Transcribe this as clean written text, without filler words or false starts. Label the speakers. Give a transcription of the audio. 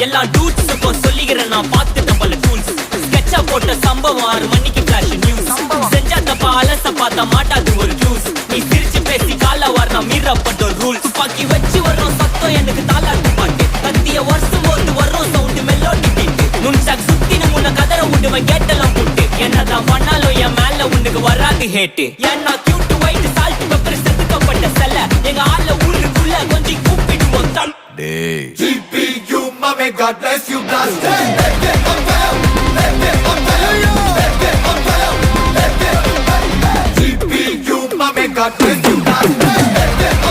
Speaker 1: எல்லா டூட்ஸுக்கும் சொல்லிக்கிறேன் நான் பார்த்துட்ட பல டூல்ஸ் ஸ்கெட்சா போட்ட சம்பவம் 6 மணிக்கு ஃபிளாஷ் நியூஸ் செஞ்சா தப்பா அலச பார்த்தா மாட்டாது ஒரு ஜூஸ் நீ சிரிச்சு பேசி கால வார் நான் மீறப்பட்ட ரூல்ஸ் துப்பாக்கி வச்சு வர்றோம் சத்தம் எனக்கு தாளாட்டு பாட்டு கத்திய வருஷம் போது வர்றோம் சவுண்டு மெல்லோடி பீட்டு நுண்சாக் சுத்தினு முன்ன கதற விடுவேன் கேட்டெல்லாம் புட்டு என்னதான் பண்ணாலும் என் மேல உனக்கு வராது ஹேட்டு ஏன்னா கியூட் ஒயிட் சால்ட் பெப்பர் செதுக்கப்பட்ட செல்ல எங்க ஆள ஊருக்குள்ள கொஞ்சம் கூப்பிடுவோம் தம்
Speaker 2: GPU mame God bless you blast Let it unveil Let it unveil Let it unveil Let it unveil GPU mame God bless you blast Let it